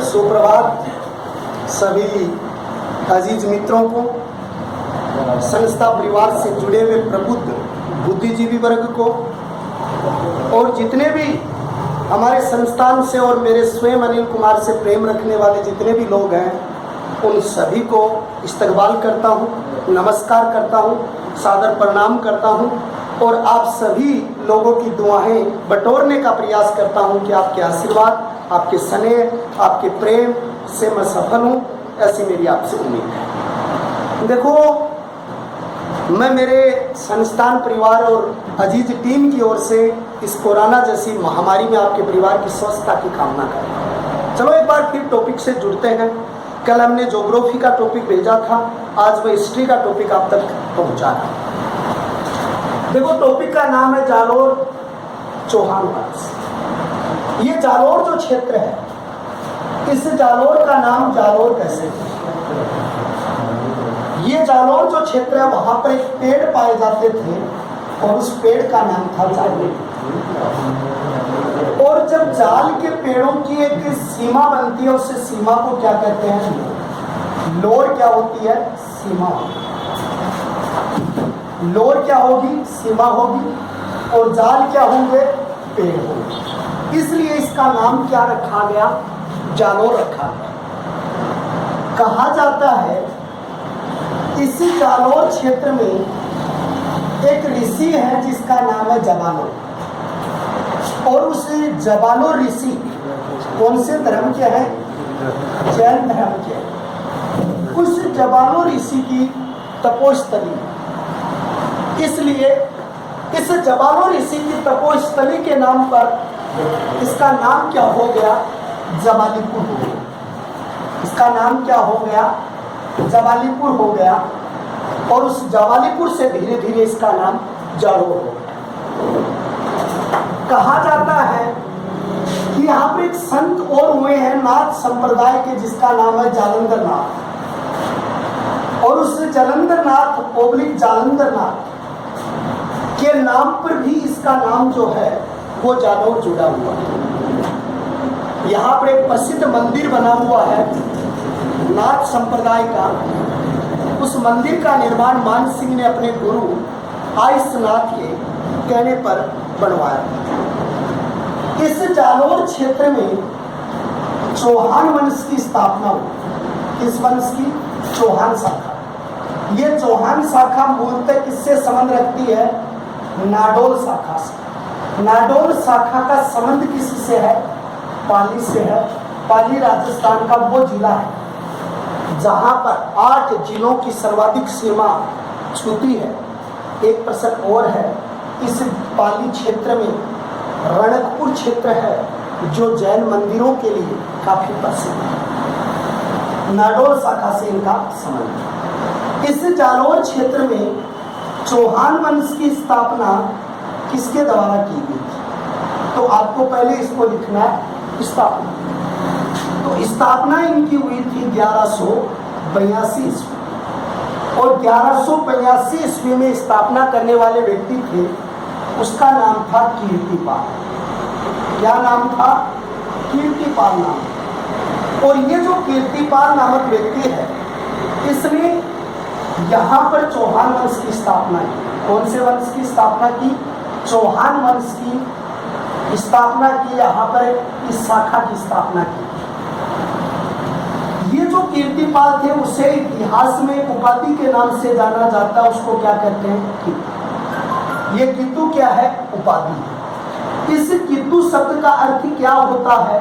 सुप्रभात सभी अजीज मित्रों को, संस्था परिवार से जुड़े हुए प्रबुद्ध बुद्धिजीवी वर्ग को और जितने भी हमारे संस्थान से और मेरे स्वयं अनिल कुमार से प्रेम रखने वाले जितने भी लोग हैं, उन सभी को इस्तकबाल करता हूँ, नमस्कार करता हूँ, सादर प्रणाम करता हूँ और आप सभी लोगों की दुआएं बटोरने का प्रयास करता हूँ कि आपके आशीर्वाद, आपके स्नेह, आपके प्रेम से मैं सफल हूँ, ऐसी मेरी आपसे उम्मीद है। देखो, मैं मेरे संस्थान परिवार और अजीज टीम की ओर से इस कोरोना जैसी महामारी में आपके परिवार की स्वस्थता की कामना करता हूँ। चलो एक बार फिर टॉपिक से जुड़ते हैं। कल हमने ज्योग्राफी का टॉपिक भेजा था, आज मैं हिस्ट्री का टॉपिक आप तक पहुँचा रहा हूँ। देखो, टॉपिक का नाम है जालोर चौहान वंश। ये जालोर जो क्षेत्र है, इस जालोर का नाम जालोर कैसे है? ये जालोर जो क्षेत्र है, वहां पर एक पेड़ पाए जाते थे और उस पेड़ का नाम था जालोर। और जब जाल के पेड़ों की एक सीमा बनती है, उस सीमा को क्या कहते हैं? लोर क्या होती है? सीमा। लोर क्या होगी? सीमा होगी। और जाल क्या होंगे? पेड़ होंगे। इसलिए इसका नाम क्या रखा गया? जालोर रखा गया। कहा जाता है इस जालोर क्षेत्र में एक ऋषि है जिसका नाम है जबालो। और उस जबालो ऋषि कौन से धर्म के हैं? जैन धर्म के। उस जबालो ऋषि की तपोस्थली, इसलिए इस जबालो ऋषि की तपोस्थली के नाम पर इसका नाम क्या हो गया? जबालीपुर हो गया। इसका नाम क्या हो गया? जबालीपुर हो गया। और उस जबालीपुर से धीरे धीरे इसका नाम जालोर हो गया। कहा जाता है कि यहाँ पर एक संत और हुए हैं नाथ संप्रदाय के, जिसका नाम है जालंधर नाथ। और उस जालंधर नाथ ओबलिक जालंधर नाथ के नाम पर भी इसका नाम जो है वो जालोर जुड़ा हुआ है। यहाँ पर एक प्रसिद्ध मंदिर बना हुआ है नाथ संप्रदाय का। उस मंदिर का निर्माण मान सिंह ने अपने गुरु आइसनाथ के कहने पर बनवाया। इस जालोर क्षेत्र में चौहान वंश की स्थापना हुई। इस वंश की चौहान शाखा। ये चौहान शाखा मूलतः किससे संबंध रखती है? नाडोल शाखा से। नाडोल शाखा का संबंध किससे है? पाली से है। पाली राजस्थान का वो जिला है जहां पर 8 जिलों की सर्वाधिक सीमा छूती है। एक प्रश्न और है, इस पाली क्षेत्र में रणकपुर क्षेत्र है जो जैन मंदिरों के लिए काफी प्रसिद्ध है। नाडोल शाखा से इनका संबंध है। इस जालोर क्षेत्र में चौहान वंश की स्थापना किसके द्वारा की गई थी? तो आपको पहले इसको लिखना है, स्थापना। तो स्थापना इनकी हुई थी 1182 ईस्वी। और 1182 ईस्वी में स्थापना करने वाले व्यक्ति थे, उसका नाम था कीर्तिपाल। क्या नाम था? कीर्तिपाल नाम। और ये जो कीर्तिपाल नामक व्यक्ति है, इसने यहाँ पर चौहान वंश की स्थापना की। कौन से वंश की स्थापना की? चौहान वंश की स्थापना की। यहाँ पर इस शाखा की स्थापना की। ये जो कीर्तिपाल थे, उसे इतिहास में उपाधि के नाम से जाना जाता है। उसको क्या कहते हैं? कीतु। ये कीतु क्या है? उपाधि। इस कीतु शब्द का अर्थ क्या होता है?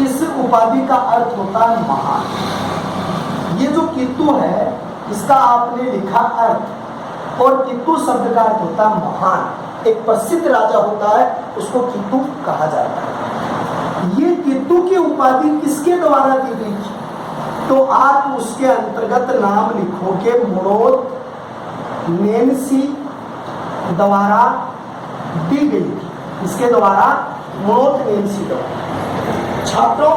इस उपाधि का अर्थ होता है महान। ये जो कीतु है, इसका आपने लिखा अर्थ, और कीतु शब्द का अर्थ होता है महान। एक प्रसिद्ध राजा होता है, उसको कीतु कहा जाता है। ये कीतु की उपाधि किसके द्वारा दी गई थी? तो आप उसके अंतर्गत नाम लिखोगे, मुड़ोत नेन्सी द्वारा दी गई थी। इसके द्वारा मुड़ोत नेन्सी द्वारा। छात्रों,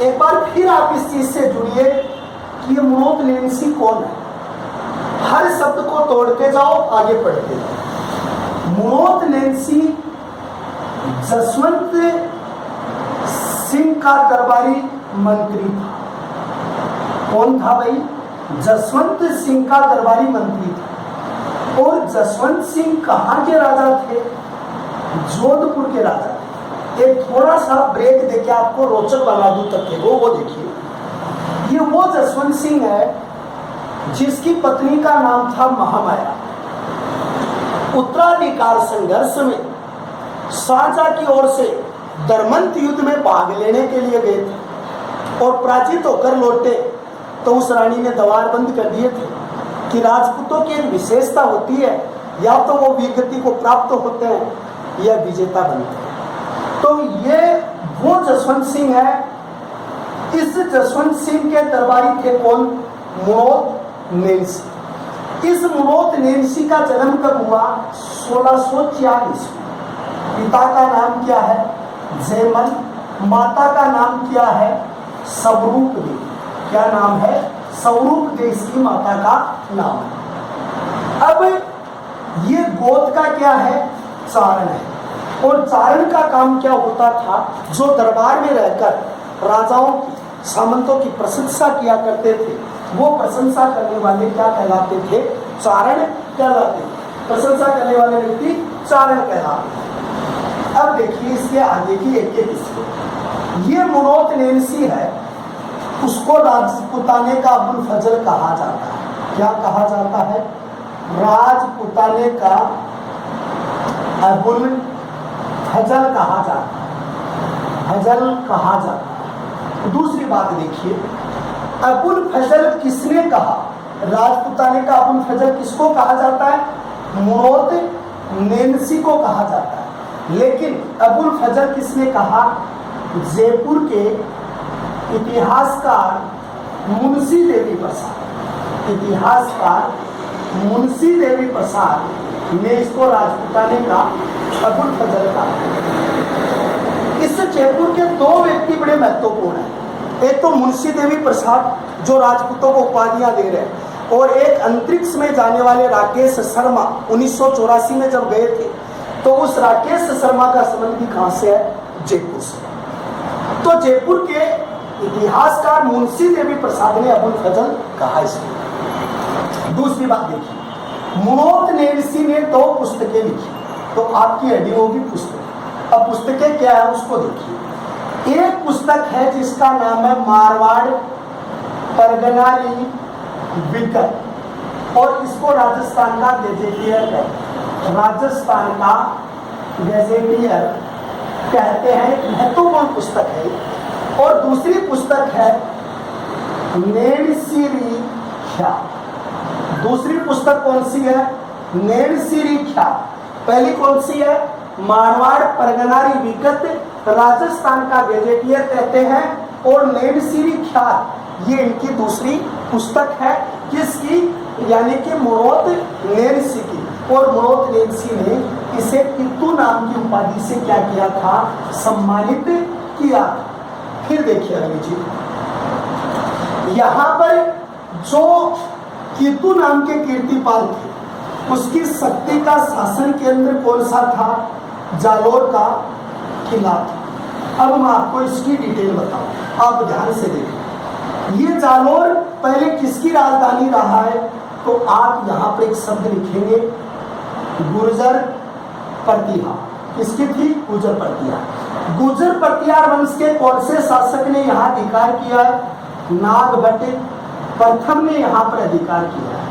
एक बार फिर आप इस चीज से जुड़िए कि ये मुड़ोत नेन्सी कौन है। हर शब्द को तोड़ते जाओ, आगे पढ़ते जाओ। मुड़ोत नेन्सी जसवंत सिंह का दरबारी मंत्री था। कौन था भाई? जसवंत सिंह का दरबारी मंत्री था। और जसवंत सिंह कहाँ के राजा थे? जोधपुर के राजा थे। एक थोड़ा सा ब्रेक देके आपको रोचक बना दूं तथ्य को, वो देखिए। ये वो जसवंत सिंह है जिसकी पत्नी का नाम था महामाया। उत्तराधिकार संघर्ष में शाहजहां की ओर से दरमंत युद्ध में भाग लेने के लिए गए थे और पराजित होकर लौटे तो उस रानी ने द्वार बंद कर दिए थे कि राजपूतों की एक विशेषता होती है, या तो वो वीरगति को प्राप्त होते हैं या विजेता बनते हैं। तो ये वो जसवंत सिंह है। इस जसवंत सिंह के दरबारी थे कौन? मुणोत नेनसी। इस मुणोत नेनसी का जन्म कब हुआ? 1646। पिता का नाम क्या है? जयमल। माता का नाम क्या है? स्वरूप देवी। क्या नाम है? स्वरूप देवी इसकी माता का नाम है। अब ये गोद का क्या है? चारण है। और चारण का काम क्या होता था? जो दरबार में रहकर राजाओं की, सामंतों की प्रशंसा किया करते थे, वो प्रशंसा करने वाले क्या कहलाते थे? चारण कहलाते थे। प्रशंसा करने वाले व्यक्ति चारण कहलाते थे। अब देखिए इसके आगे की एक हिस्से। ये मुणोत नेनसी है, उसको राजपुताने का अबुल फजल कहा जाता है। क्या कहा जाता है? राजपुताने का अबुल फजल कहा जाता है। फजल कहा जाता है। दूसरी बात देखिए, अबुल फजल किसने कहा? राजपुताने का अबुल फजल किसको कहा जाता है? मुणोत नेनसी को कहा जाता है। लेकिन अबुल फजल किसने कहा? जयपुर के इतिहासकार मुंशी देवी प्रसाद। इतिहासकार मुंशी देवी प्रसाद ने इसको राजपुताने का अबुल फजल कहा। इस जयपुर के दो व्यक्ति बड़े महत्वपूर्ण हैं। एक तो मुंशी देवी प्रसाद जो राजपूतों को उपाधियां दे रहे हैं, और एक अंतरिक्ष में जाने वाले राकेश शर्मा 1984 में जब गए थे तो उस राकेश शर्मा का संबंध भी कहां से है? जयपुर से। तो जयपुर के इतिहासकार मुंशी देवी प्रसाद ने अबुल फजल कहा इसको। दूसरी बात देखिए, मुणोत नेनसी ने 2 पुस्तकें लिखी, तो आपकी हेडिंग होगी पुस्तक। अब पुस्तकें क्या है उसको देखिए। एक पुस्तक है जिसका नाम है मारवाड़ परगनारी विकट, और इसको राजस्थान का गजेटियर है। राजस्थान का गजेटियर कहते हैं, महत्वपूर्ण पुस्तक है। और दूसरी पुस्तक है नेणसिरी ख्या। दूसरी पुस्तक कौन सी है? नेणसिरी ख्या। पहली कौन सी है? मारवाड़ परगनारी विगत, राजस्थान का गजेटियर कहते हैं। और नेणसिरी ख्या ये इनकी दूसरी पुस्तक है। किसकी? यानी कि मुणोत नेनसी की। और मुणोत नेनसी ने इसे कित्तू नाम की उपाधि से क्या किया था? सम्मानित किया। फिर देखिए अगली चीज, यहां पर जो कित्तू नाम के कीर्तिपाल थे उसकी शक्ति का शासन केंद्र कौन सा था? जालोर का किला था। अब मैं आपको इसकी डिटेल बताऊं, आप ध्यान से देखें। ये जालोर पहले किसकी राजधानी रहा है? तो आप यहाँ पर एक शब्द लिखेंगे, गुर्जर प्रतिहार। किसकी थी? गुर्जर प्रतिहार। गुर्जर प्रतिहार वंश के कौन से शासक ने यहाँ अधिकार किया? नागभट्ट प्रथम ने यहाँ पर अधिकार किया है।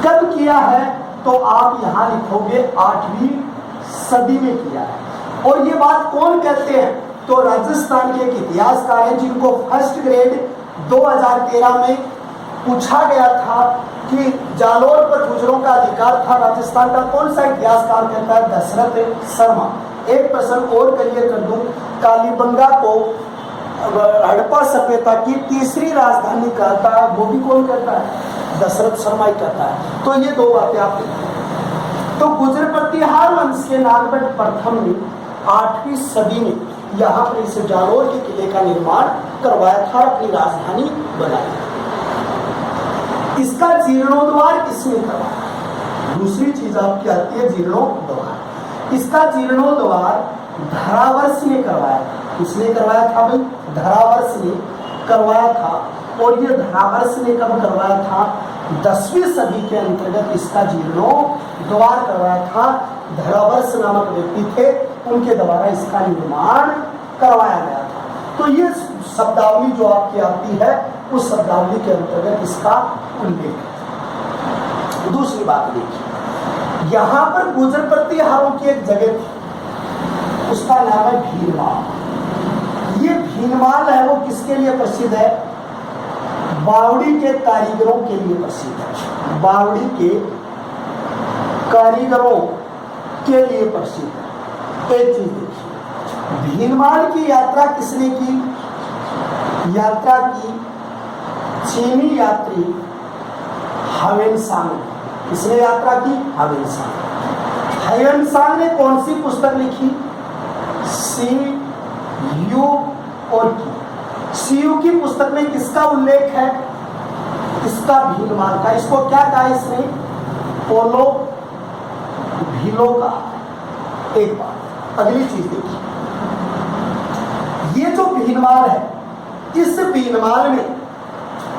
कब किया है? तो आप यहाँ लिखोगे 8वीं सदी में किया है। और ये बात कौन कहते हैं? तो राजस्थान के एक इतिहासकार हैं जिनको फर्स्ट ग्रेड 2013 में पूछा गया था कि जालोर पर गुर्जरों का अधिकार था राजस्थान का। कौन सा इतिहासकार कहता है? दशरथ शर्मा। एक प्रश्न और क्लियर कर दूं, कालीबंगा को हड़प्पा सभ्यता की तीसरी राजधानी कहता है, वो भी कौन कहता है? दशरथ शर्मा ही कहता है। तो ये 2 बातें आप लिखें। तो गुर्जर प्रतिहार वंश के नागभट्ट प्रथम ने 8वीं सदी में यहाँ पर इस जालोर के किले का निर्माण करवाया था, अपनी राजधानी बनाई। इसका जीर्णोद्धार किसने करवाया? दूसरी चीज आपकी आती है जीर्णोद्धार। इसका जीर्णोद्धार धरावर्ष ने करवाया था। किसने करवाया था भाई? धरावर्ष ने करवाया था। और ये धरावर्ष ने कब करवाया था? 10वीं सदी के अंतर्गत इसका जीर्णोद्धार करवाया था। धरावर्ष नामक व्यक्ति थे, उनके द्वारा इसका निर्माण करवाया गया था। तो ये शब्दावली जो आपकी आती है, उस शब्दावली के अंतर्गत इसका उल्लेख है। दूसरी बात देखिए, यहाँ पर गुजर प्रतिहारों की एक जगह थी, उसका नाम है भीनमाल। ये भीनमाल है वो किसके लिए प्रसिद्ध है? बावड़ी के कारीगरों के लिए प्रसिद्ध है। बावड़ी के कारीगरों के लिए प्रसिद्ध है। एक चीज देखिए, भीनमाल की यात्रा किसने की? यात्रा की चीनी यात्री ह्वेनसांग। किसने यात्रा की? ह्वेनसांग। ह्वेनसांग ने कौन सी पुस्तक लिखी? सी यू और की। सीयू की पुस्तक में किसका उल्लेख है? इसका भीनमाल का। इसको क्या कहा इसने? पोलो भीलो का। एक बात। अगली चीज देखिए, ये जो भीनमाल है, इस भीनमाल में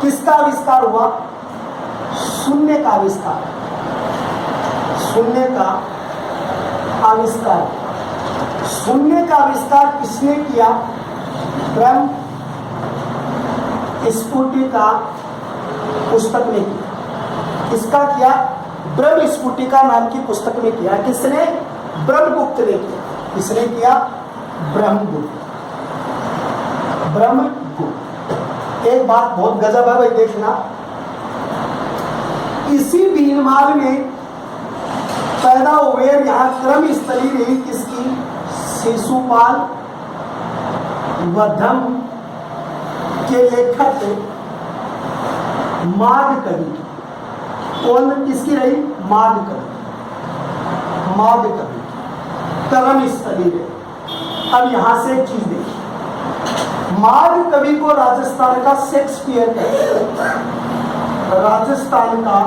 किसका आविष्कार हुआ? शून्य का आविष्कार। शून्य का आविष्कार। शून्य का आविष्कार किसने किया? ब्रह्म स्फुटिका पुस्तक में किया। किसका किया? ब्रह्म स्फुटिका नाम की पुस्तक में किया। किसने? ब्रह्मगुप्त ने किया। किसने किया? ब्रह्मगुप्त। ब्रह्मगुप्त। एक बात बहुत गजब है भाई, देखना, इसी भीनमाल में पैदा हुए यहाँ क्रम स्थली रही किसकी? शिशुपाल वधम के लेखक माद कवि। कौन किसकी रही? माद कवि। माद कवि क्रम स्थली रही। अब यहां से एक चीज देखिए, माद कवि को राजस्थान का शेक्सपियर कहते हैं। राजस्थान का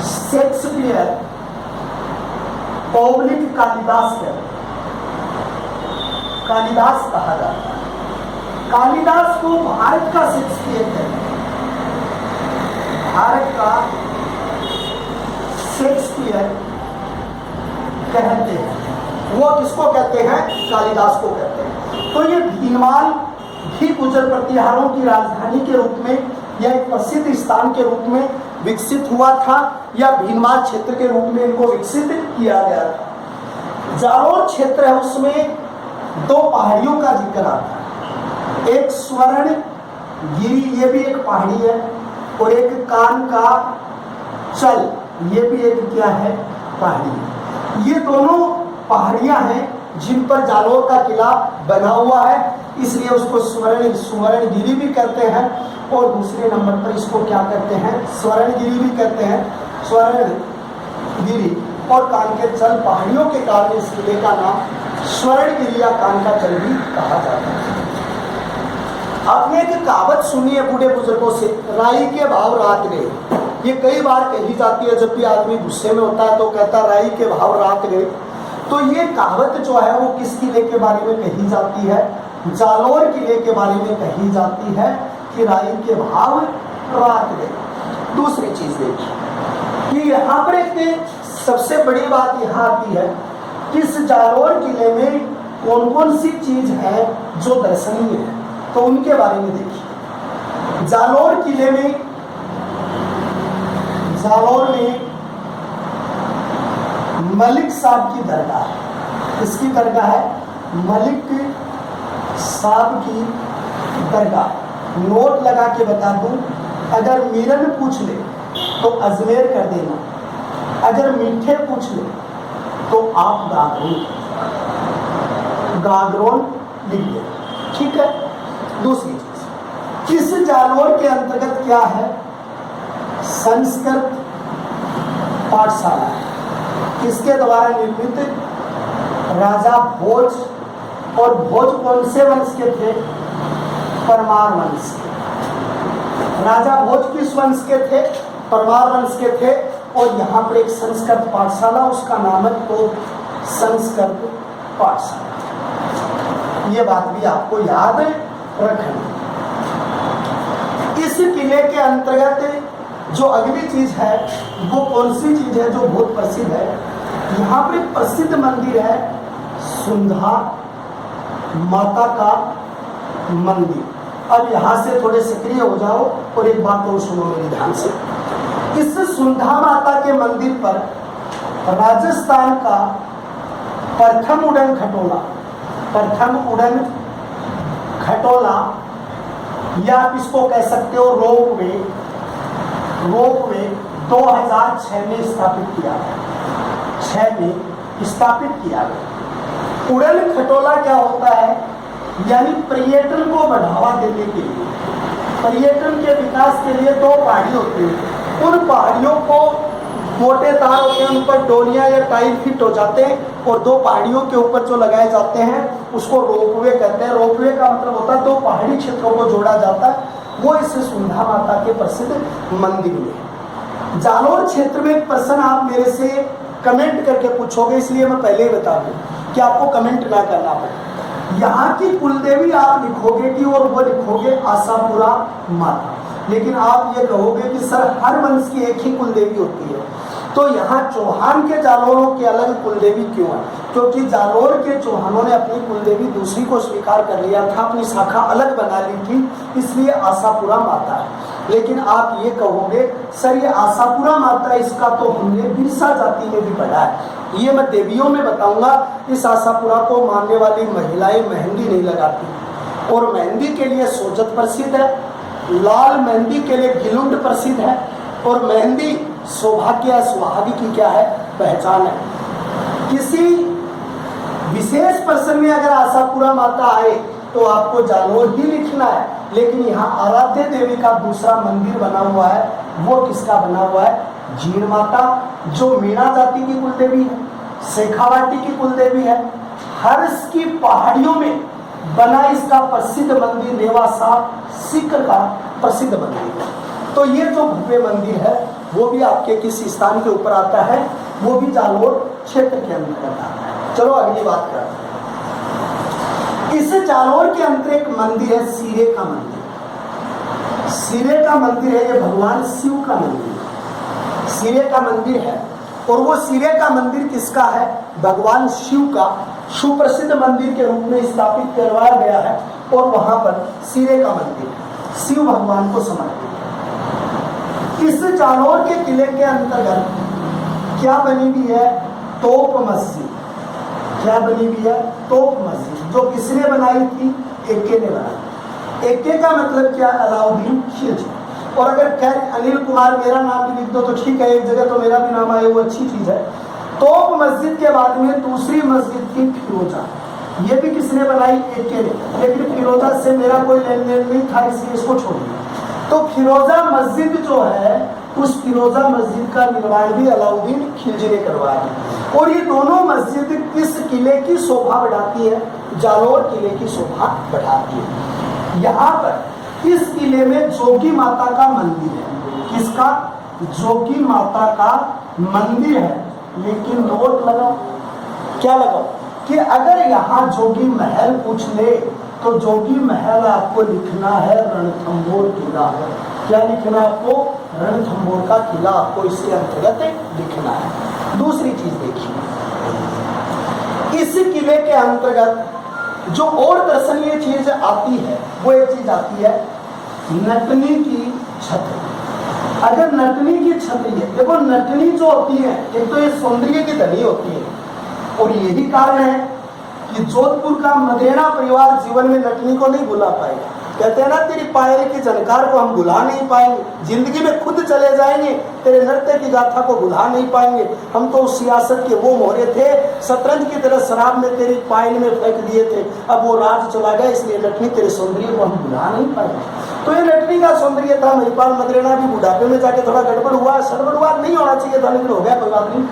शेक्सपियर पौलिक कालिदास कहते हैं। कालिदास कहा जाता है। कालिदास को भारत का शेक्सपियर कहते हैं। भारत का शेक्सपियर कहते हैं। वो किसको कहते हैं? कालिदास को कहते हैं। तो ये भीनमाल भी गुजर प्रतिहारों की राजधानी के रूप में या एक प्रसिद्ध स्थान के रूप में विकसित हुआ था, या भीनमाल क्षेत्र के रूप में इनको विकसित किया गया था। जालोर क्षेत्र है, उसमें दो पहाड़ियों का जिक्र आता है। एक स्वर्ण गिरी, ये भी एक पहाड़ी है, और एक कान का चल, ये भी एक क्या है? पहाड़ी है। ये दोनों पहाड़ियां हैं जिन पर जालोर का किला बना हुआ है, इसलिए उसको स्वर्ण गिरी भी कहते हैं। और दूसरे नंबर पर इसको क्या कहते हैं? स्वर्ण गिरी भी कहते हैं। स्वर्ण गिरी और कान के चल पहाड़ियों के कारण इस किले का नाम स्वर्ण गिरी या कान का चल भी कहा जाता है। आपने एक कहावत सुनी है बूढ़े बुजुर्गों से, राई के भाव रात गए। ये कई बार कही जाती है, जब भी आदमी गुस्से में होता है तो कहता राई के भाव रात गए। तो ये कहावत जो है वो किस किले के बारे में कही जाती है? जालोर किले के बारे में कही जाती है कि राई के भाव रात गए। दूसरी चीज देखिए कि यहाँ पर एक सबसे बड़ी बात यहाँ आती है कि इस जालोर किले में कौन कौन सी चीज है जो दर्शनीय है, तो उनके बारे में देखिए। जालोर किले में, जालोर में मलिक साहब की दरगाह है। किसकी दरगाह है? मलिक साहब की दरगाह। नोट लगा के बता दूं, अगर मीरन पूछ ले तो अजमेर कर देना, अगर मीठे पूछ ले तो आप गागरोन लिख देना, ठीक है। दूसरी चीज, इस जालोर के अंतर्गत क्या है? संस्कृत पाठशाला है। किसके द्वारा निर्मित? राजा भोज। और भोज कौन से वंश के थे? परमार वंश के। राजा भोज किस वंश के थे? परमार वंश के थे। और यहाँ पर एक संस्कृत पाठशाला, उसका नाम है तो संस्कृत पाठशाला। ये बात भी आपको याद रखनी। इस किले के अंतर्गत जो अगली चीज है वो कौन सी चीज है जो बहुत प्रसिद्ध है? यहाँ पे प्रसिद्ध मंदिर है सुंधा माता का मंदिर। अब यहाँ से थोड़े सक्रिय हो जाओ और एक बात और सुनो मेरे ध्यान से। इस सुंधा माता के मंदिर पर राजस्थान का प्रथम उड़न खटोला या आप इसको कह सकते हो रोपवे 2006 में स्थापित किया गया। उड़न खटोला क्या होता है? यानी पर्यटन को बढ़ावा देने के लिए, पर्यटन के विकास के लिए दो पहाड़ी होती है, उन पहाड़ियों को मोटे तार होते हैं, उन पर डोलियां या टाइल फिट हो जाते हैं और दो पहाड़ियों के ऊपर जो लगाए जाते हैं उसको रोपवे कहते हैं। रोपवे का मतलब होता है दो पहाड़ी क्षेत्रों को जोड़ा जाता है। वो इस सुंधा माता के प्रसिद्ध मंदिर में। जालोर क्षेत्र में एक प्रश्न आप मेरे से कमेंट करके पूछोगे, इसलिए मैं पहले ही बता दूं कि आपको कमेंट ना करना पड़े। यहाँ की कुलदेवी आप लिखोगे कि और वो लिखोगे आशापुरा माता, लेकिन आप ये कहोगे कि सर हर वंश की एक ही कुलदेवी होती है, तो यहाँ चौहान के जालोरों के अलग कुलदेवी क्यों है? क्योंकि जालोर के चौहानों ने अपनी कुलदेवी दूसरी को स्वीकार कर लिया था, अपनी शाखा अलग बना ली थी, इसलिए आशापुरा माता है। लेकिन आप ये कहोगे सर ये आशापुरा माता, इसका तो हमने बिरसा जाति में भी पढ़ा है। ये मैं देवियों में बताऊंगा। इस आशापुरा को मानने वाली महिलाएं मेहंदी नहीं लगाती, और मेहंदी के लिए सोजत प्रसिद्ध है, लाल मेहंदी के लिए गिलुंड प्रसिद्ध है, और मेहंदी सौभाग्य सुहागी की क्या है? पहचान है। किसी विशेष प्रसंग में अगर आशापुरा माता आए तो आपको जालोर ही लिखना है, लेकिन यहाँ आराध्य देवी का दूसरा मंदिर बना हुआ है। वो किसका बना हुआ है? जीण माता, जो मीणा जाति की कुलदेवी है, शेखावाटी की कुलदेवी है। हर्ष की पहाड़ियों में बना इसका प्रसिद्ध मंदिर नेवासा सीकर का प्रसिद्ध मंदिर है। तो ये जो भव्य मंदिर है वो भी आपके किस स्थान के ऊपर आता है? वो भी जालोर क्षेत्र के अंतर्गत आता है। चलो अगली बात करते हैं। इस जालोर के अंदर एक मंदिर है सीरे का मंदिर। सीरे का मंदिर है, ये भगवान शिव का मंदिर है। सीरे का मंदिर है, और वो सीरे का मंदिर किसका है? भगवान शिव का सुप्रसिद्ध मंदिर के रूप में स्थापित करवाया गया है, और वहां पर सीरे का मंदिर शिव भगवान को समर्पित है। इस जालोर के किले के अंतर्गत क्या बनी हुई है? तोप मस्जिद। क्या बनी हुई है? तोप मस्जिद। जो किसने बनाई थी? एके ने बनाई। एके का मतलब क्या? अलाउद्दीन खिलजी। और अगर खैर अनिल कुमार मेरा नाम भी लिख दो तो ठीक है, एक जगह तो मेरा भी नाम आए, वो अच्छी चीज है। तोप मस्जिद के बाद में दूसरी मस्जिद थी फिरोजा। ये भी किसने बनाई? एके ने। लेकिन फिरोजा से मेरा कोई लेन देन नहीं था, इसलिए इसको छोड़ दिया। तो फिरोजा मस्जिद जो है, उस फिरोजा मस्जिद का निर्माण भी अलाउद्दीन खिलजी ने करवाया। और ये दोनों मस्जिद किस किले की शोभा बढ़ाती है? जालोर किले की शोभा बढ़ाती है। यहाँ पर इस किले में जोगी माता का मंदिर है। किसका? जोगी माता का मंदिर है। लेकिन नोट लगाओ, क्या लगाओ कि अगर यहाँ जोगी महल पूछ ले तो जोगी महल आपको लिखना है रणथंभौर किला। क्या लिखना है आपको? रणथंभौर का किला आपको इसके अंतर्गत लिखना है। दूसरी चीज देखिए, इस किले के अंतर्गत जो और दर्शनीय चीज आती है वो एक चीज आती है नटनी की छतरी। अगर नटनी की छतरी है, देखो नटनी जो होती है एक तो ये सौंदर्य की धनी होती है, और यही कारण है कि जोधपुर का मदेना परिवार जीवन में नटनी को नहीं भुला पाएगा। कहते हैं ना, तेरी पायल की झनकार को हम भुला नहीं पाएंगे, जिंदगी में खुद चले जाएंगे, तेरे नृत्य की गाथा को भुला नहीं पाएंगे। हम तो उस सियासत के वो मोहरे थे, शतरंज की तरह शराब में तेरी पायल में फेंक दिए थे, अब वो राज चला गया, इसलिए नटनी तेरे सौंदर्य को हम भुला नहीं पाएंगे। तो ये नटनी का सौंदर्य था। महिपाल मदेना भी बुढ़ापे में जाके थोड़ा गड़बड़ हुआ, सड़बड़ुआ नहीं होना चाहिए था, लेकिन हो गया, कोई बात नहीं।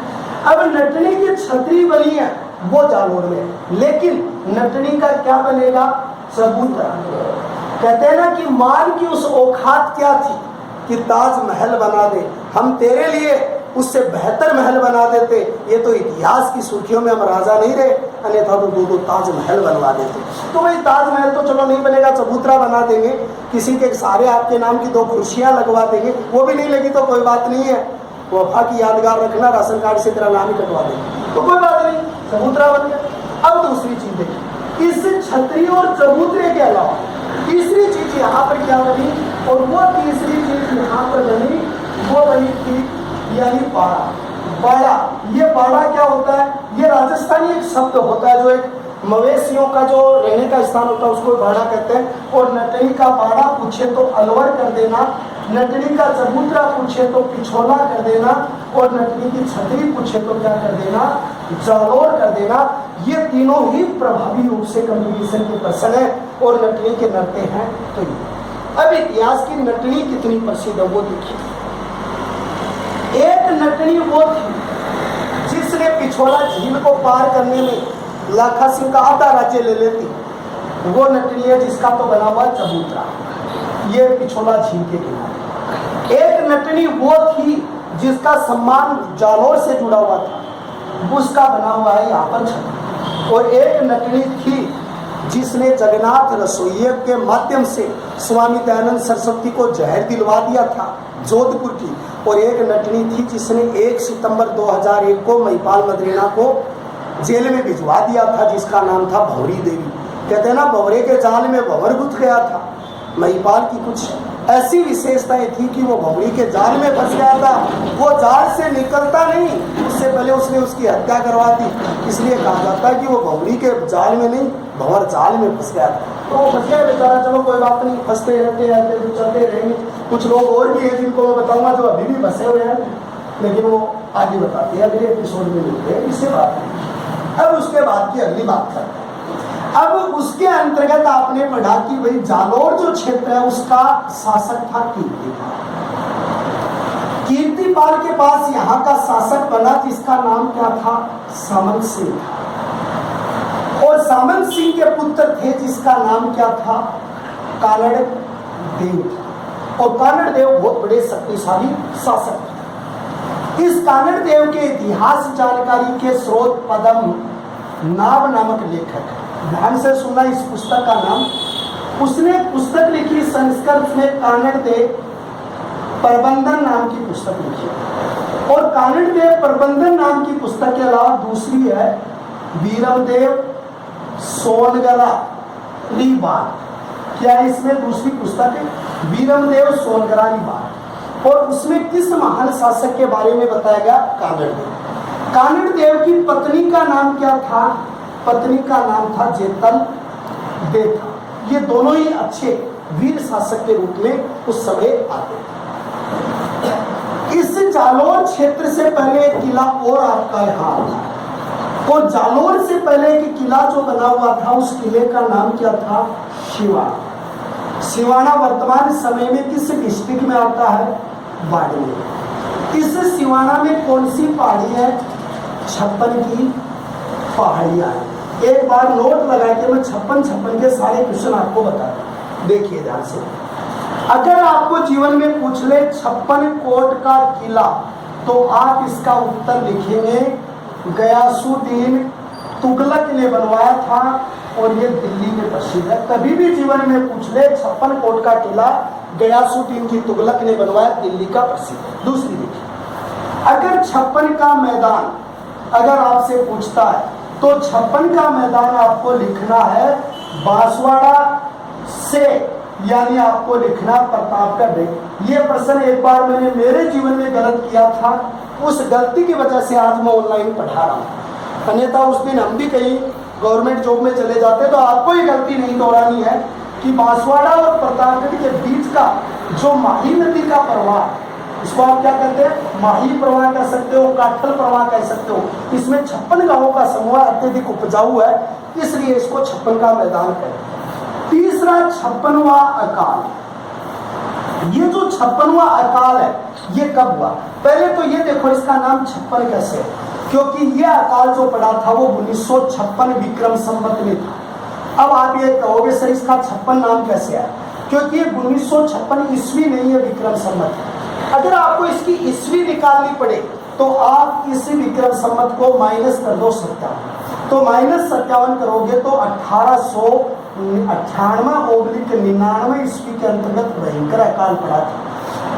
अब नटनी की छतरी बनी है वो जालोर में, लेकिन नटनी का क्या बनेगा? चबूतरा। कहते हैं ना कि मान की उस औकात क्या थी कि ताजमहल बना दे, हम तेरे लिए उससे बेहतर महल बना देते। ये तो इतिहास की सुर्खियों में हम राजा नहीं रहे, अन्यथा तो 2-2 ताजमहल बनवा देते। तो भाई ताजमहल तो चलो नहीं बनेगा, चबूतरा बना देंगे, किसी के सारे आपके नाम की 2 कुर्सियां लगवा देंगे, वो भी नहीं लगी तो कोई बात नहीं है, वफा की यादगार रखना, राशन कार्ड से तेरा नाम ही कटवा देंगे तो कोई बात नहीं, चबूतरा बन गया। अब दूसरी चीज देखिए, इस छतरी और चबूतरे के अलावा तीसरी चीज यहाँ पर क्या बनी, और वो तीसरी चीज यहाँ पर बनी वो बनी थी यानी बाड़ा। बाड़ा, ये बाड़ा क्या होता है, ये राजस्थानी एक शब्द होता है, जो एक मवेशियों का जो रहने का स्थान होता है उसको बाड़ा कहते हैं। और नटनी का बाड़ा पूछे तो अलवर कर देना, नटनी का चबूतरा पूछे तो पिछोला कर देना, और नटनी की छतरी पूछे तो क्या कर देना, जालोर कर देना। ये तीनों ही प्रभावी रूप से कम्युनिकेशन के प्रश्न है और नटनी के नरते हैं। तो ये अब इतिहास की नटनी कितनी प्रसिद्ध है वो देखिए। एक नटनी वो थी जिसने पिछोला झील को पार करने में लाखा सिंह का आधा राज्य ले लेती, वो नटनी है जिसका तो बना हुआ चबूतरा, ये पिछोला झील के किनारे। एक नटनी वो थी जिसका सम्मान जालोर से जुड़ा हुआ था, उसका बना हुआ है यहाँ पर छतरी। और एक नटनी थी जिसने जगन्नाथ रसोइये के माध्यम से स्वामी दयानंद सरस्वती को जहर दिलवा दिया था, जोधपुर की। और एक नटनी थी जिसने 1 सितंबर 2001 को महिपाल मद्रेना को जेल में भिजवा दिया था, जिसका नाम था भंवरी देवी। कहते हैं ना, भंवरे के जाल में भंवर गुथ गया था। महिपाल की कुछ ऐसी विशेषताएं थी कि वो भंवरी के जाल में फंस गया था, वो जाल से निकलता नहीं, उससे पहले उसने उसकी हत्या करवा दी। इसलिए कहा जाता है कि वो भंवरी के जाल में नहीं, भंवर जाल में फंस गया था। तो वो फंस गया बेचारा, चलो कोई बात नहीं, फंसते रहते रहते चलते रहेंगे। कुछ लोग और भी हैं जिनको मैं बताऊंगा जो अभी भी फंसे हुए हैं, लेकिन वो आगे बताते हैं, अगले एपिसोड में मिलते हैं, इससे बात नहीं। अब उसके बाद की अगली बात करते हैं। अब उसके अंतर्गत आपने पढ़ा कि भाई जालोर जो क्षेत्र है उसका शासक था कीर्तिपाल। कीर्तिपाल के पास यहाँ का शासक बना जिसका नाम क्या था, सामंत सिंह था। और सामंत सिंह के पुत्र थे जिसका नाम क्या था, कानड़ देव था। और कानड़ देव बहुत बड़े शक्तिशाली शासक थे। इस कानड़ देव के इतिहास जानकारी के स्रोत पद्म नाभ नामक लेखक है, ध्यान से सुनना इस पुस्तक का नाम। उसने पुस्तक लिखी संस्कृत में, कानड़ देव प्रबंधन नाम की पुस्तक लिखी। और कानड़ देव प्रबंधन नाम की पुस्तक के अलावा दूसरी है वीरमदेव सोनगरा लीबार। क्या इसमें दूसरी पुस्तक है, वीरमदेव सोनगरा लीबार। और उसमें किस महान शासक के बारे में बताया गया, कानड़ देव। कानड़ देव की पत्नी का नाम क्या था, पत्नी का नाम था जेतल देथा। ये दोनों ही अच्छे वीर शासक के रूप में उस समय आते थे। इस जालोर क्षेत्र से पहले एक किला और आपका यहाँ था, और जालोर से पहले एक किला जो बना हुआ था उस किले का नाम क्या था, सिवाना। सिवाना वर्तमान समय में किस डिस्ट्रिक्ट में आता है, बाड़मेर। इस सिवाना में कौन सी पहाड़ी है, 56 की पहाड़ियां हैं। एक बार नोट लगा के मैं 56 के सारे क्वेश्चन आपको बता दूं, देखिए ध्यान से। अगर आपको जीवन में पूछ ले 56 कोट का किला, तो आप इसका उत्तर लिखेंगे गयासुद्दीन तुगलक ने बनवाया था, और ये दिल्ली में प्रसिद्ध है। कभी भी जीवन में पूछ ले 56 कोट का किला गयासुद्दीन की तुगलक ने बनवाया, दिल्ली का प्रसिद्ध है। दूसरी देखिए, अगर 56 का मैदान अगर आपसे पूछता है तो 56 का मैदान आपको लिखना है बांसवाड़ा से, यानी आपको लिखना प्रतापगढ़। ये प्रश्न एक बार मैंने मेरे जीवन में गलत किया था, उस गलती की वजह से आज मैं ऑनलाइन पढ़ा रहा हूँ। अन्यथा उस दिन हम भी कहीं गवर्नमेंट जॉब में चले जाते, तो आपको ये गलती नहीं दोहरानी है कि बांसवाड़ा और प्रतापगढ़ के बीच का जो माही नदी का प्रवाह, इसको आप क्या कहते हैं, माही प्रवाह कह सकते हो, काठल प्रवाह कह सकते हो। इसमें 56 गांवों का समूह अत्यधिक उपजाऊ है, इसलिए इसको 56 का मैदान कहते हैं। तीसरा 56वां अकाल। ये जो 56वां अकाल है ये कब हुआ, पहले तो ये देखो इसका नाम 56 कैसे है, क्योंकि ये अकाल जो पड़ा था वो 1956 विक्रम संवत में था। अब आप ये कहोगे सर इसका 56 नाम कैसे है, क्योंकि ये 1956 ईस्वी नहीं है, विक्रम संवत है। अगर आपको इसकी ईस्वी निकालनी पड़े तो आप इस विक्रम संवत को माइनस कर दो 57, तो -57 करोगे तो 1898/99 ईस्वी के अंतर्गत भयंकर अकाल पड़ा था।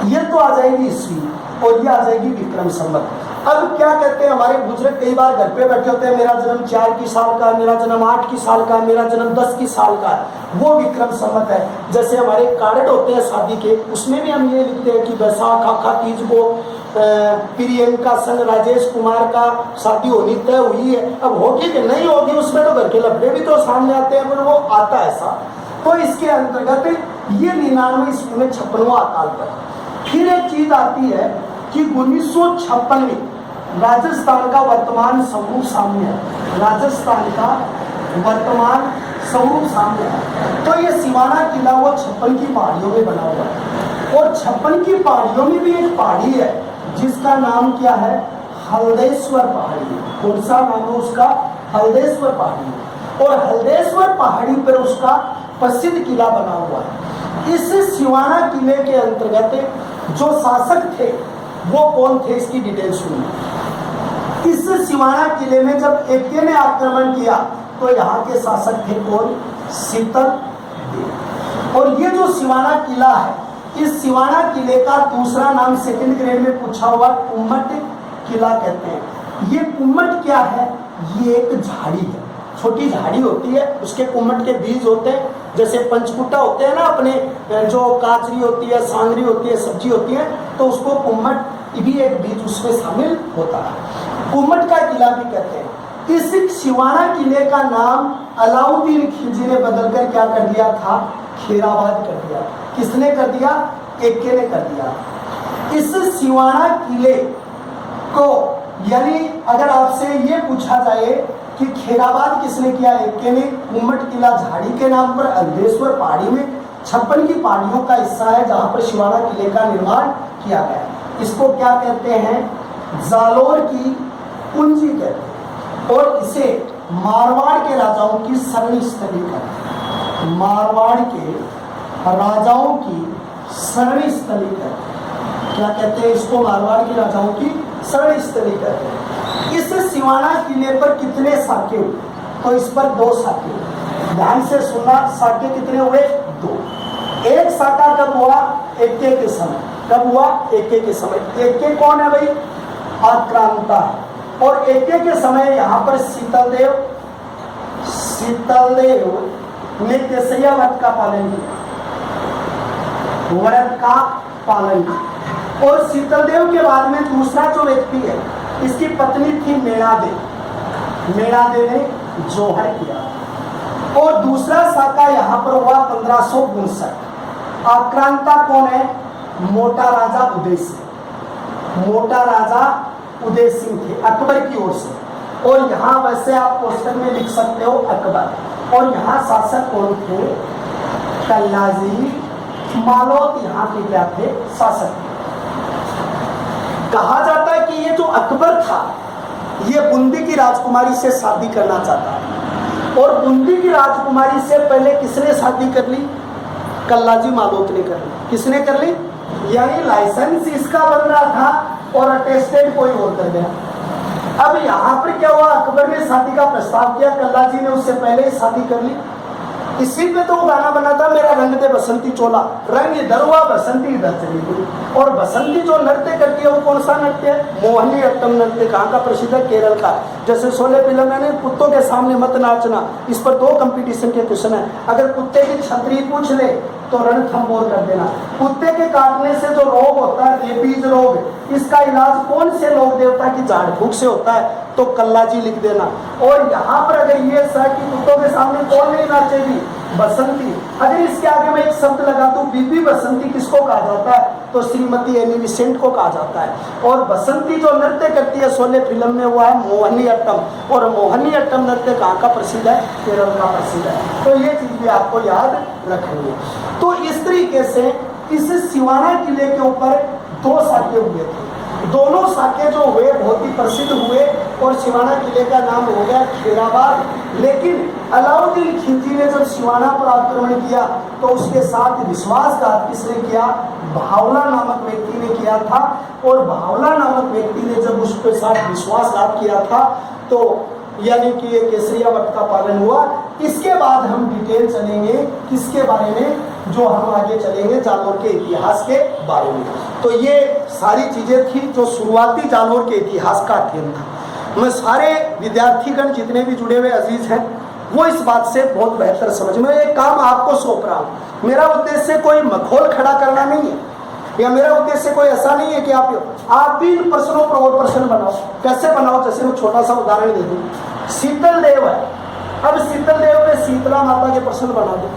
ये तो आ जाएगी ईस्वी और ये आ जाएगी विक्रम संवत। अब क्या कहते हैं हमारे बुजुर्ग, कई बार घर पे बैठे होते हैं, मेरा जन्म 4 की साल का, मेरा जन्म 8 की साल का, मेरा जन्म 10 की साल का, वो विक्रम संवत है। जैसे हमारे कार्ड होते हैं शादी के, उसमें भी हम ये लिखते हैं कि बैसाख आखा तीज को प्रियंका संग राजेश कुमार का शादी होनी तय हुई है। अब होगी कि नहीं होगी उसमें तो घर के लफड़े भी तो सामने आते हैं, पर वो आता है ऐसा। तो इसके अंतर्गत ये 99 ईस्वी में 56वां अकाल पड़ा। फिर एक चीज आती है कि 1956 में राजस्थान का वर्तमान स्वरूप सामने है। राजस्थान का वर्तमान स्वरूप सामने है। तो ये सिवाना किला वो 56 की पहाड़ियों में बना हुआ है, और 56 की पहाड़ियों में भी एक पहाड़ी है जिसका नाम क्या है, हल्देश्वर पहाड़ी। कौन सा नाम है उसका, हल्देश्वर पहाड़ी। और हल्देश्वर पहाड़ी पर उसका प्रसिद्ध किला बना हुआ है। इस सिवाना किले के अंतर्गत जो शासक थे वो कौन थे, इसकी डिटेल सुनिए। इस सिवाना किले में जब एके ने आक्रमण किया तो यहाँ के शासक थे कौन, शीतल देव। और ये जो सिवाना किला है, इस सिवाना किले का दूसरा नाम सेकंड ग्रेड में पूछा हुआ कुम्मट किला कहते हैं। ये कुम्मट क्या है, ये एक झाड़ी है, छोटी झाड़ी होती है, उसके कुम्मट के बीज होते हैं। जैसे पंचकुटा होते हैं ना अपने, जो काचरी होती है, सांगरी होती है, सब्जी होती है, तो उसको कुम्मट भी एक बीज उसमें शामिल होता है। कुम्मट का किला भी कहते हैं। इस सिवाना किले का नाम अलाउद्दीन खिलजी ने बदलकर क्या कर दिया था, खेराबाद कर दिया। किसने कर दिया, एके ने कर दिया। इस सिवाना किले को, यानी अगर आपसे ये पूछा जाए कि खेराबाद किसने किया, एके ने। कुम्मट किला झाड़ी के नाम पर हल्देश्वर पहाड़ी में 56 की पहाड़ियों का हिस्सा है जहां पर सिवाना किले का निर्माण किया गया। इसको क्या कहते हैं, जालोर की पूंजी कहते हैं, और इसे मारवाड़ के राजाओं की शरण स्थली कहते हैं। मारवाड़ के राजाओं की शरण स्थली कहते हैं। क्या कहते हैं इसको, मारवाड़ के राजाओं की शरण स्थली कहते हैं। इस सिवाना किले पर कितने साके हुए, तो इस पर 2 साके हुए। ध्यान से सुनना, साके कितने हुए, 2। एक साका कब हुआ, एके के समय। कब हुआ, एके के समय। एके कौन है भाई, आक्रांता है। और एके के समय यहाँ पर शीतलदेव ने केसैया व्रत का पालन किया, व्रत का पालन किया। और शीतलदेव के बाद में दूसरा जो व्यक्ति है, इसकी पत्नी थी मेणादेव। मेणादेव ने जोहर किया। और दूसरा साका यहाँ पर हुआ 1559। आक्रांता कौन है, मोटा राजा उदय सिंह। मोटा राजा उदय सिंह थे अकबर की ओर से। और यहाँ वैसे आप क्वेश्चन में लिख सकते हो अकबर। और यहाँ शासक कौन थे, कल्लाजी मालोत यहाँ के क्या थे, शासक। कहा जाता है कि ये जो अकबर था, ये बूंदी की राजकुमारी से शादी करना चाहता है। और बूंदी की राजकुमारी से पहले किसने शादी कर ली, कल्लाजी मालोत ने कर ली। किसने कर ली, यानी लाइसेंस इसका बन रहा था और अटेस्टेड कोई और कर गया। अब यहाँ पर क्या हुआ, अकबर ने शादी का प्रस्ताव किया, कल्लाजी ने उससे पहले ही शादी कर ली। इसी पे तो वो गाना बना था, मेरा रंग दे बसंती चोला, रंग इधर हुआ बसंती इधर चली गई। और बसंती जो नृत्य करती है वो कौन सा नृत्य है, मोहिनी अट्टम नृत्य। कहाँ का प्रसिद्ध है, केरल का। जैसे शोले फिल्म में कुत्तों के सामने मत नाचना, इस पर 2 कंपटीशन के क्वेश्चन है। अगर कुत्ते की छतरी पूछ ले तो रणथंबोर कर देना। कुत्ते के काटने से जो रोग होता है, रेबीज रोग, इसका इलाज कौन से लोक देवता की झाड़ फूक से होता है, तो कल्लाजी लिख देना। और यहाँ पर अगर ये सर कि कुत्तों के सामने कौन नहीं नाचेगी, बसंती। अगर इसके आगे मैं एक शब्द लगा दूं, बीबी बसंती किसको कहा जाता है, तो श्रीमती एनी विसेंट को कहा जाता है। और बसंती जो नृत्य करती है शोले फिल्म में, वो है मोहिनी अट्टम। और मोहिनी अट्टम नृत्य कहाँ का प्रसिद्ध है, केरल का प्रसिद्ध है। तो ये चीज भी आपको याद रखनी है। तो इस तरीके से इस सिवाना किले के ऊपर 2 साके हुए थे। दोनों साके जो हुए बहुत ही प्रसिद्ध हुए और सिवाना किले का नाम हो गया खेराबाद। लेकिन अलाउद्दीन खिलजी ने जब सिवाना पर आक्रमण किया तो उसके साथ विश्वासघात किसने किया, भावला नामक व्यक्ति ने किया था। और भावला नामक व्यक्ति ने जब उसके साथ विश्वासघात किया था तो यानी कि ये केसरिया व्रत का पालन हुआ। इसके बाद हम डिटेल चलेंगे किसके बारे में, जो हम आगे चलेंगे जालोर के इतिहास के बारे में। तो ये सारी चीजें थी जो शुरुआती जालोर के इतिहास का अध्ययन था। मैं सारे विद्यार्थीगण जितने भी जुड़े हुए अजीज हैं वो इस बात से बहुत बेहतर समझ में, एक काम आपको सौंप रहा हूँ। मेरा उद्देश्य कोई मखौल खड़ा करना नहीं है, या मेरा उद्देश्य कोई ऐसा नहीं है कि आप भी इन प्रश्नों पर और प्रश्न बनाओ। कैसे बनाओ, जैसे मैं छोटा सा उदाहरण दे दूँ। शीतल देव है, अब शीतल देव पे शीतला माता के प्रश्न बना दो।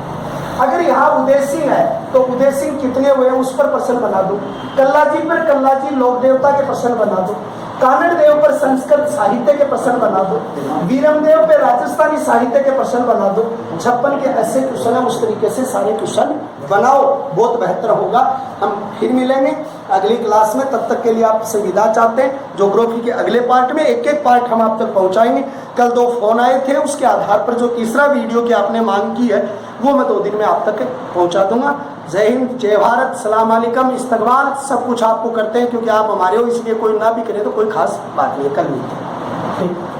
अगर यहाँ उदय सिंह है तो उदय सिंह कितने हुए उस पर प्रश्न बना दो। कल्लाजी पर कल्लाजी लोक देवता के प्रश्न बना दो। कानड़ देव पर संस्कृत साहित्य के प्रश्न बना दो। वीरम देव पे राजस्थानी साहित्य के प्रश्न बना दो। 56 के ऐसे क्वेश्चन है, उस तरीके से सारे क्वेश्चन बनाओ, बहुत बेहतर होगा। हम फिर मिलेंगे अगली क्लास में, तब तक के लिए आप विदा चाहते हैं। ज्योग्राफी के अगले पार्ट में एक एक पार्ट हम आप तक पहुंचाएंगे। कल 2 फोन आए थे, उसके आधार पर जो तीसरा वीडियो की आपने मांग की है वो मैं 2 दिन में आप तक पहुंचा दूंगा। जय हिंद, जय भारत, सलाम अलैकुम, इस्तकबाल, सब कुछ आपको करते हैं क्योंकि आप हमारे हो, इसलिए कोई ना भी करे तो कोई खास बात नहीं है। कल मिलते हैं। ठीक।